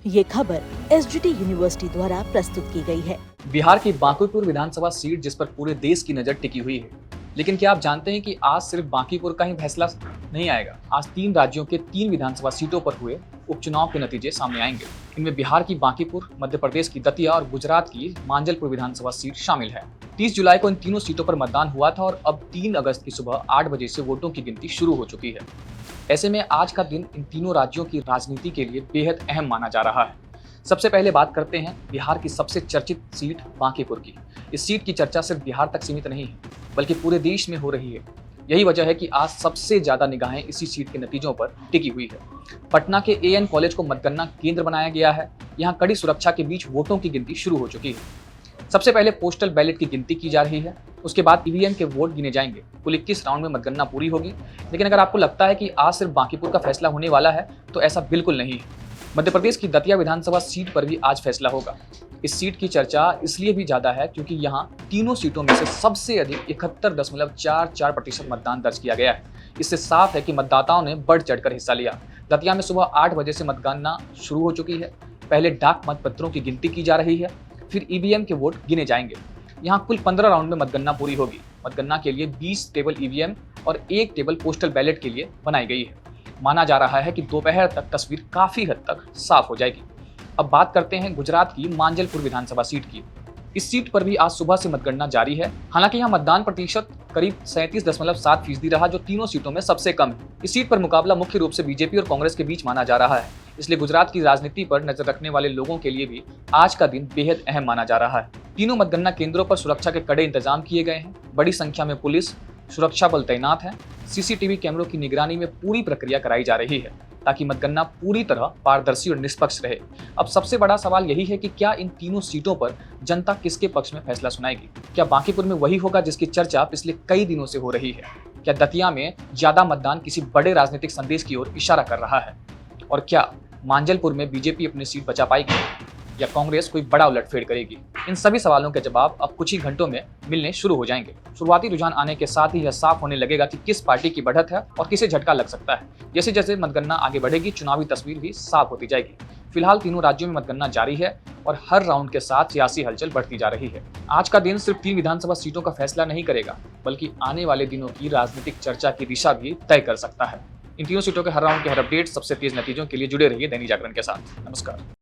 ये खबर SGT university द्वारा प्रस्तुत की गई है। बिहार की बांकीपुर विधानसभा सीट जिस पर पूरे देश की नजर टिकी हुई है, लेकिन क्या आप जानते हैं कि आज सिर्फ बांकीपुर का ही फैसला नहीं आएगा। आज 3 राज्यों के 3 विधानसभा सीटों पर हुए उपचुनाव के नतीजे सामने आएंगे। इनमें बिहार की बांकीपुर, मध्य प्रदेश की दतिया और गुजरात की मांजलपुर विधानसभा सीट शामिल है। 30 जुलाई को इन तीनों सीटों पर मतदान हुआ था और अब 3 अगस्त की सुबह 8 बजे से वोटों की गिनती शुरू हो चुकी है। ऐसे में आज का दिन इन तीनों राज्यों की राजनीति के लिए बेहद अहम माना जा रहा है। सबसे पहले बात करते हैं बिहार की सबसे चर्चित सीट बांकीपुर की। इस सीट की चर्चा सिर्फ बिहार तक सीमित नहीं है, बल्कि पूरे देश में हो रही है। यही वजह है कि आज सबसे ज्यादा निगाहें इसी सीट के नतीजों पर टिकी हुई है। पटना के एएन कॉलेज को मतगणना केंद्र बनाया गया है। यहाँ कड़ी सुरक्षा के बीच वोटों की गिनती शुरू हो चुकी है। सबसे पहले पोस्टल बैलेट की गिनती की जा रही है, उसके बाद ईवीएम के वोट गिने जाएंगे। कुल 21 राउंड में मतगणना पूरी होगी। लेकिन अगर आपको लगता है कि आज सिर्फ बांकीपुर का फैसला होने वाला है, तो ऐसा बिल्कुल नहीं है। मध्य प्रदेश की दतिया विधानसभा सीट पर भी आज फैसला होगा। इस सीट की चर्चा इसलिए भी ज्यादा है क्योंकि यहाँ तीनों सीटों में से सबसे अधिक 71.44% मतदान दर्ज किया गया है। इससे साफ है कि मतदाताओं ने बढ़ चढ़कर हिस्सा लिया। दतिया में सुबह 8 बजे से मतगणना शुरू हो चुकी है। पहले डाक मतपत्रों की गिनती की जा रही है, फिर ईवीएम के वोट गिने जाएंगे। यहाँ कुल 15 राउंड में मतगणना पूरी होगी। मतगणना के लिए 20 टेबल ईवीएम और 1 टेबल पोस्टल बैलेट के लिए बनाई गई है। माना जा रहा है कि दोपहर तक तस्वीर काफी हद तक साफ हो जाएगी। अब बात करते हैं गुजरात की मांजलपुर विधानसभा सीट की। इस सीट पर भी आज सुबह से मतगणना जारी है। हालांकि यहाँ मतदान प्रतिशत करीब 37.7% रहा, जो तीनों सीटों में सबसे कम है। इस सीट पर मुकाबला मुख्य रूप से बीजेपी और कांग्रेस के बीच माना जा रहा है। इसलिए गुजरात की राजनीति पर नजर रखने वाले लोगों के लिए भी आज का दिन बेहद अहम माना जा रहा है। तीनों मतगणना केंद्रों पर सुरक्षा के कड़े इंतजाम किए गए हैं। बड़ी संख्या में पुलिस सुरक्षा बल तैनात है। सीसीटीवी कैमरों की निगरानी में पूरी प्रक्रिया कराई जा रही है ताकि मतगणना पूरी तरह पारदर्शी और निष्पक्ष रहे। अब सबसे बड़ा सवाल यही है कि क्या इन तीनों सीटों पर जनता किसके पक्ष में फैसला सुनाएगी। क्या बांकीपुर में वही होगा जिसकी चर्चा पिछले कई दिनों से हो रही है? क्या दतिया में ज्यादा मतदान किसी बड़े राजनीतिक संदेश की ओर इशारा कर रहा है? और क्या मांजलपुर में बीजेपी अपनी सीट बचा पाएगी या कांग्रेस कोई बड़ा उलटफेर करेगी? इन सभी सवालों के जवाब अब कुछ ही घंटों में मिलने शुरू हो जाएंगे। शुरुआती रुझान आने के साथ ही यह साफ होने लगेगा कि किस पार्टी की बढ़त है और किसे झटका लग सकता है। जैसे जैसे मतगणना आगे बढ़ेगी, चुनावी तस्वीर भी साफ होती जाएगी। फिलहाल तीनों राज्यों में मतगणना जारी है और हर राउंड के साथ सियासी हलचल बढ़ती जा रही है। आज का दिन सिर्फ 3 विधानसभा सीटों का फैसला नहीं करेगा, बल्कि आने वाले दिनों की राजनीतिक चर्चा की दिशा भी तय कर सकता है। इन तीनों सीटों के हर राउंड के हर अपडेट, सबसे तेज नतीजों के लिए जुड़े रहिए दैनिक जागरण के साथ। नमस्कार।